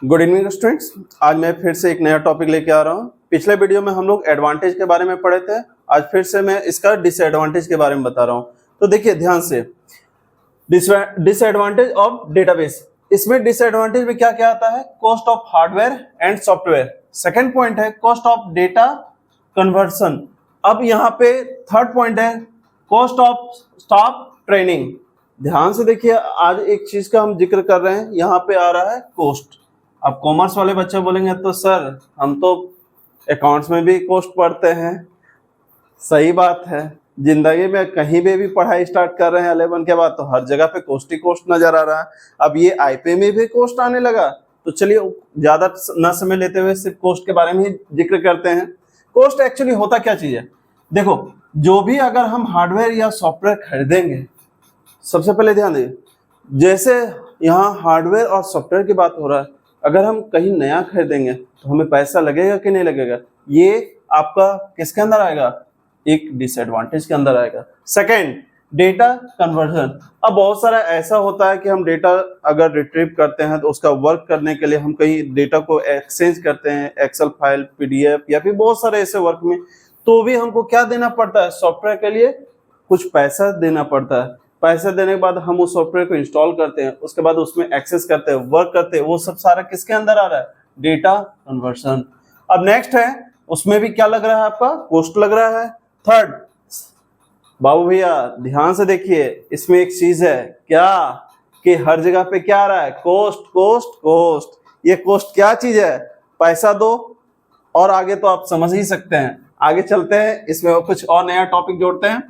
Good evening students. आज मैं फिर से एक नया टॉपिक लेके आ रहा हूँ। पिछले वीडियो में हम लोग एडवांटेज के बारे में पढ़े थे। आज फिर से मैं इसका डिसएडवांटेज के बारे में बता रहा हूँ। तो देखिए ध्यान से, डिसएडवांटेज ऑफ डेटाबेस। इसमें डिसएडवांटेज में क्या क्या आता है? Cost of hardware and software. Second point है कॉस्ट ऑफ डेटा कन्वर्सन। अब यहाँ पे थर्ड पॉइंट है कॉस्ट ऑफ स्टाफ ट्रेनिंग। ध्यान से देखिए, आज एक चीज का हम जिक्र कर रहे हैं, यहाँ पे आ रहा है कॉस्ट। अब कॉमर्स वाले बच्चे बोलेंगे तो सर हम तो अकाउंट्स में भी कॉस्ट पढ़ते हैं। सही बात है, जिंदगी में कहीं भी पढ़ाई स्टार्ट कर रहे हैं 11 के बाद तो हर जगह पे कॉस्ट ही कॉस्ट नजर आ रहा है। अब ये आईपी में भी कॉस्ट आने लगा, तो चलिए ज्यादा न समय लेते हुए सिर्फ कॉस्ट के बारे में ही जिक्र करते हैं। कॉस्ट एक्चुअली होता क्या चीज है? देखो, जो भी अगर हम हार्डवेयर या सॉफ्टवेयर खरीदेंगे, सबसे पहले ध्यान दीजिए, जैसे यहाँ हार्डवेयर और सॉफ्टवेयर की बात हो रहा है, अगर हम कहीं नया खरीदेंगे तो हमें पैसा लगेगा कि नहीं लगेगा? ये आपका किसके अंदर आएगा? एक डिसएडवांटेज के अंदर आएगा। Second, data conversion. अब बहुत सारा ऐसा होता है कि हम डेटा अगर रिट्रीव करते हैं तो उसका वर्क करने के लिए हम कहीं डेटा को एक्सचेंज करते हैं, एक्सेल फाइल, पीडीएफ या फिर बहुत सारे ऐसे वर्क में, तो भी हमको क्या देना पड़ता है? सॉफ्टवेयर के लिए कुछ पैसा देना पड़ता है। पैसे देने के बाद हम उस सॉफ्टवेयर को इंस्टॉल करते हैं, उसके बाद उसमें एक्सेस करते हैं, वर्क करते हैं। वो सब सारा किसके अंदर आ रहा है? Data conversion. अब नेक्स्ट है, उसमें भी क्या लग रहा है? आपका कॉस्ट लग रहा है। थर्ड, बाबू भैया ध्यान से देखिए, इसमें एक चीज है क्या कि हर जगह पे क्या आ रहा है? Cost cost cost. ये कॉस्ट क्या चीज है? पैसा दो और आगे तो आप समझ ही सकते हैं। आगे चलते हैं, इसमें कुछ और नया टॉपिक जोड़ते हैं।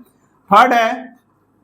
थर्ड है,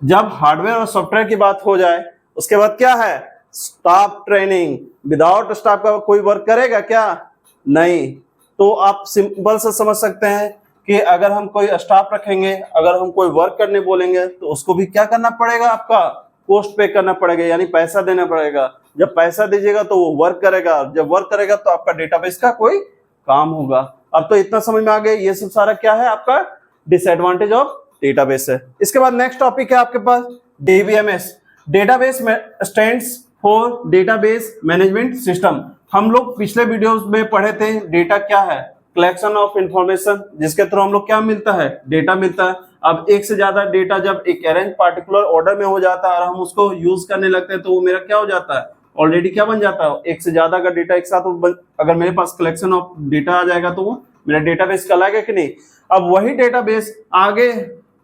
जब हार्डवेयर और सॉफ्टवेयर की बात हो जाए उसके बाद क्या है? Staff training. विदाउट स्टाफ का कोई वर्क करेगा क्या? नहीं। तो आप सिंपल से समझ सकते हैं कि अगर हम कोई स्टाफ रखेंगे, अगर हम कोई वर्क करने बोलेंगे तो उसको भी क्या करना पड़ेगा? आपका कॉस्ट पे करना पड़ेगा, यानी पैसा देना पड़ेगा। जब पैसा दीजिएगा तो वो वर्क करेगा, जब वर्क करेगा तो आपका डेटाबेस का कोई काम होगा। अब तो इतना समझ में आ गया, ये सब सारा क्या है? आपका डिसएडवांटेज ऑफ डेटाबेस है। इसके बाद नेक्स्ट टॉपिक है आपके पास DBMS. Database stands for database management system. हम लोग पिछले वीडियोस में पढ़े थे, डेटा क्या है? कलेक्शन ऑफ इंफॉर्मेशन, जिसके थ्रू हम लोग क्या मिलता है? डेटा मिलता है। अब एक से ज्यादा डेटा जब एक अरेंज पार्टिकुलर ऑर्डर में हो जाता है और हम उसको यूज करने लगते हैं तो वो मेरा क्या हो जाता है? ऑलरेडी क्या बन जाता है? एक से ज्यादा का डेटा एक साथ अगर मेरे पास कलेक्शन ऑफ डेटा आ जाएगा तो वो मेरा डेटाबेस कहलाएगा कि नहीं? अब वही डेटाबेस आगे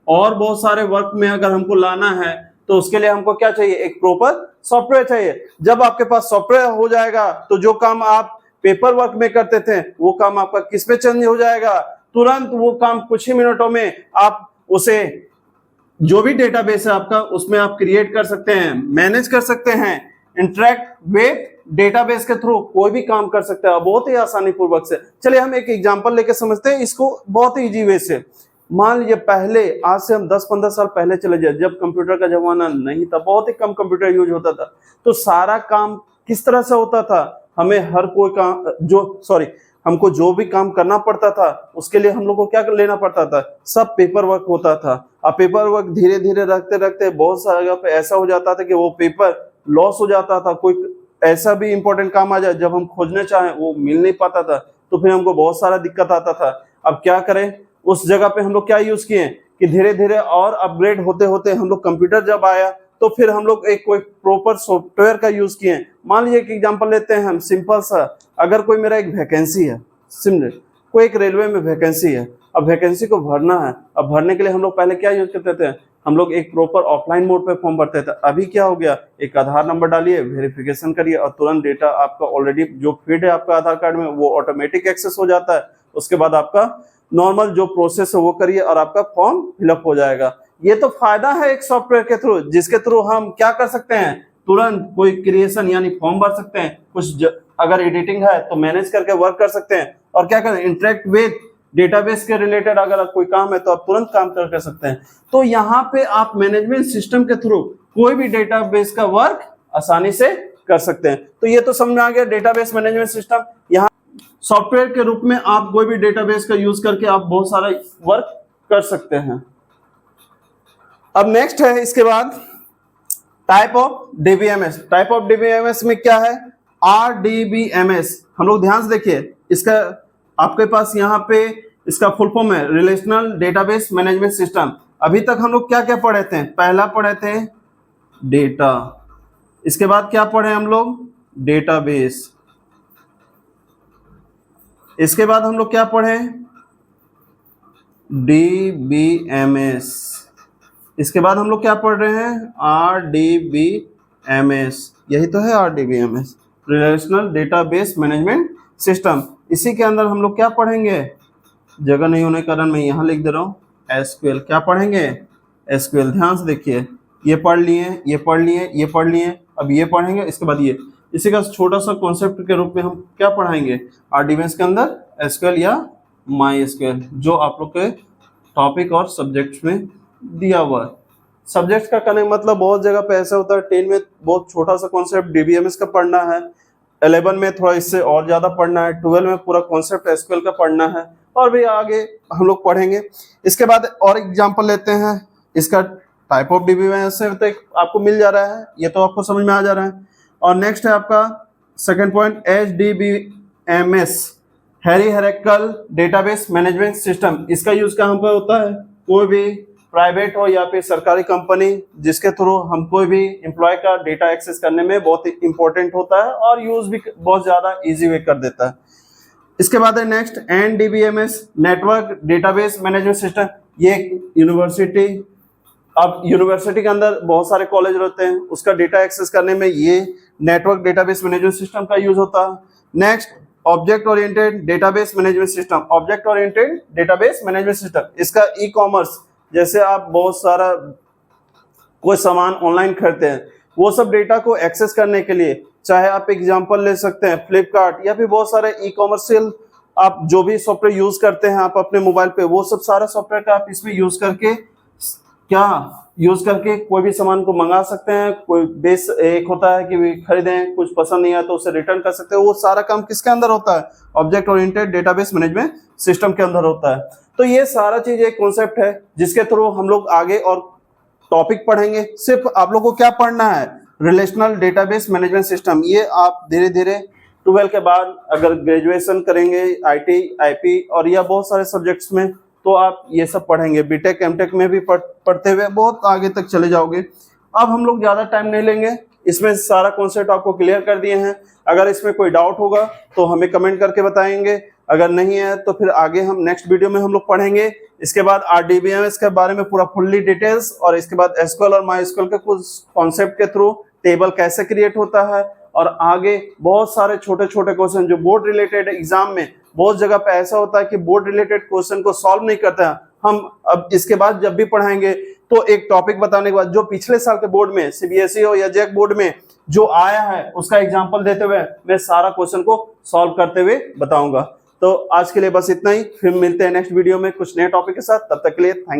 और बहुत सारे वर्क में अगर हमको लाना है तो उसके लिए हमको क्या चाहिए? एक प्रॉपर सॉफ्टवेयर चाहिए। जब आपके पास सॉफ्टवेयर हो जाएगा तो जो काम आप पेपर वर्क में करते थे वो काम आपका किस पे चेंज हो जाएगा? तुरंत वो काम कुछ ही मिनटों में आप उसे, जो भी डेटाबेस है आपका, उसमें आप क्रिएट कर सकते हैं, मैनेज कर सकते हैं, इंटरेक्ट विद डेटाबेस के थ्रू कोई भी काम कर सकते हैं बहुत ही आसानी पूर्वक से। चलिए हम एक एग्जांपल लेके समझते हैं इसको बहुत ही इजी वे से। मान लीजिए पहले, आज से हम 10-15 साल पहले चले जाए, जब कंप्यूटर का जमाना नहीं था, बहुत ही कम कंप्यूटर यूज होता था, तो सारा काम किस तरह से होता था? हमें हर कोई काम हमको जो भी काम करना पड़ता था उसके लिए हम लोग को क्या लेना पड़ता था? सब पेपर वर्क होता था। अब पेपर वर्क धीरे धीरे रखते रखते बहुत सारी जगह पे ऐसा हो जाता था कि वो पेपर लॉस हो जाता था। कोई ऐसा भी इंपॉर्टेंट काम आ जाए, जब हम खोजने चाहें वो मिल नहीं पाता था, तो फिर हमको बहुत सारा दिक्कत आता था। अब क्या करें? उस जगह पे हम लोग क्या यूज किए कि धीरे धीरे और अपग्रेड होते होते हम लोग, कंप्यूटर जब आया तो फिर हम लोग एक कोई प्रॉपर सॉफ्टवेयर का यूज किए। मान लीजिए एक एग्जांपल लेते हैं हम सिंपल सा, अगर कोई मेरा एक वैकेंसी है, सिंपल कोई एक रेलवे में वैकेंसी है, अब वैकेंसी को भरना है। अब भरने के लिए हम लोग पहले क्या यूज करते थे? हम लोग एक प्रॉपर ऑफलाइन मोड पे फॉर्म भरते थे। अभी क्या हो गया? एक आधार नंबर डालिए, वेरिफिकेशन करिए और तुरंत डेटा आपका ऑलरेडी जो फीड है आपका आधार कार्ड में वो ऑटोमेटिक एक्सेस हो जाता है। उसके बाद आपका नॉर्मल जो प्रोसेस है वो करिए और आपका फॉर्म फिलअप हो जाएगा। ये तो फायदा है एक सॉफ्टवेयर के थ्रू, जिसके थ्रू हम क्या कर सकते हैं? तुरंत कोई क्रिएशन यानी फॉर्म भर सकते हैं, कुछ अगर एडिटिंग है तो मैनेज करके वर्क कर सकते हैं, और क्या करें? इंटरेक्ट विद डेटाबेस के रिलेटेड अगर कोई काम है तो आप तुरंत काम कर सकते हैं। तो यहाँ पे आप मैनेजमेंट सिस्टम के थ्रू कोई भी डेटाबेस का वर्क आसानी से कर सकते हैं। तो ये तो समझ में आ गया डेटाबेस मैनेजमेंट सिस्टम। यहाँ सॉफ्टवेयर के रूप में आप कोई भी डेटाबेस का यूज करके आप बहुत सारा वर्क कर सकते हैं। अब नेक्स्ट है इसके बाद type of DBMS. Type of DBMS में क्या है? RDBMS, हम लोग ध्यान से देखिए, इसका आपके पास यहाँ पे इसका फुल फॉर्म है रिलेशनल डेटाबेस मैनेजमेंट सिस्टम। अभी तक हम लोग क्या क्या पढ़े थे? पहला पढ़े थे डेटा, इसके बाद क्या पढ़े हम लोग? डेटाबेस, इसके बाद हम लोग क्या पढ़े? DBMS, इसके बाद हम लोग क्या पढ़ रहे हैं? RDBMS, यही तो है RDBMS, relational database management system. इसी के अंदर हम लोग क्या पढ़ेंगे? जगह नहीं होने के कारण मैं यहाँ लिख दे रहा हूँ SQL। क्या पढ़ेंगे? SQL। ध्यान से देखिए, ये पढ़ लिए, ये पढ़ लिए, ये पढ़ लिए, अब ये पढ़ेंगे, इसके बाद ये। इसी का छोटा सा कॉन्सेप्ट के रूप में हम क्या पढ़ाएंगे RDBMS के अंदर? SQL या MySQL, जो आप लोग के टॉपिक और सब्जेक्ट्स में दिया हुआ है। सब्जेक्ट का कहने का मतलब बहुत जगह पे ऐसा होता है, 10 में बहुत छोटा सा कॉन्सेप्ट DBMS का पढ़ना है, 11 में थोड़ा इससे और ज्यादा पढ़ना है, 12 में पूरा कॉन्सेप्ट SQL का पढ़ना है, और भी आगे हम लोग पढ़ेंगे। इसके बाद और एग्जांपल लेते हैं, इसका टाइप ऑफ DBMS से तो आपको मिल जा रहा है, ये तो आपको समझ में आ जा रहा है। और नेक्स्ट है आपका second point HDBMS, hierarchical database management system. इसका यूज कहाँ पर होता है? कोई भी प्राइवेट हो या फिर सरकारी कंपनी जिसके थ्रू हम कोई भी एम्प्लॉय का डेटा एक्सेस करने में बहुत इंपॉर्टेंट होता है, और यूज भी बहुत ज्यादा इजी वे कर देता है। इसके बाद है next NDBMS, network database management system. ये यूनिवर्सिटी, अब यूनिवर्सिटी के अंदर बहुत सारे कॉलेज रहते हैं, उसका डेटा एक्सेस करने में ये नेटवर्क डेटाबेस मैनेजमेंट सिस्टम का यूज होता है। Next object oriented database management system, object oriented database management system. इसका ई-कॉमर्स, जैसे आप बहुत सारा कोई सामान ऑनलाइन खरीदते हैं, वो सब डेटा को एक्सेस करने के लिए, चाहे आप एग्जांपल ले सकते हैं फ्लिपकार्ट या फिर बहुत सारे ई-कॉमर्शियल आप जो भी सॉफ्टवेयर यूज करते हैं आप अपने मोबाइल पे, वो सब सारा सॉफ्टवेयर का आप इसमें यूज करके कोई भी सामान को मंगा सकते हैं। कोई बेस एक होता है कि खरीदें, कुछ पसंद नहीं आया तो उसे रिटर्न कर सकते हैं। वो सारा काम किसके अंदर होता है? Object oriented database management system के अंदर होता है। तो ये सारा चीज एक कॉन्सेप्ट है जिसके थ्रू हम लोग आगे और टॉपिक पढ़ेंगे। सिर्फ आप लोग को क्या पढ़ना है? Relational database management system. ये आप धीरे धीरे 12 के बाद अगर ग्रेजुएशन करेंगे IT, IP और या बहुत सारे सब्जेक्ट्स में, तो आप ये सब पढ़ेंगे। बीटेक एमटेक में भी पढ़ते हुए बहुत आगे तक चले जाओगे। अब हम लोग ज्यादा टाइम नहीं लेंगे, इसमें सारा कॉन्सेप्ट आपको क्लियर कर दिए हैं। अगर इसमें कोई डाउट होगा तो हमें कमेंट करके बताएंगे, अगर नहीं है तो फिर आगे हम नेक्स्ट वीडियो में हम लोग पढ़ेंगे। इसके बाद RDBMS के बारे में पूरा फुल्ली डिटेल्स, और इसके बाद SQL और MySQL के कुछ कॉन्सेप्ट के थ्रू टेबल कैसे क्रिएट होता है, और आगे बहुत सारे छोटे छोटे क्वेश्चन जो बोर्ड रिलेटेड एग्जाम में बहुत जगह पे ऐसा होता है कि बोर्ड रिलेटेड क्वेश्चन को सॉल्व नहीं करते हैं हम। अब इसके बाद जब भी पढ़ाएंगे तो एक टॉपिक बताने के बाद जो पिछले साल के बोर्ड में CBSE हो या JEC बोर्ड में जो आया है उसका एग्जाम्पल देते हुए मैं सारा क्वेश्चन को सॉल्व करते हुए बताऊंगा। तो आज के लिए बस इतना ही, फिर मिलते हैं नेक्स्ट वीडियो में कुछ नए टॉपिक के साथ। तब तक के लिए थैंक यू।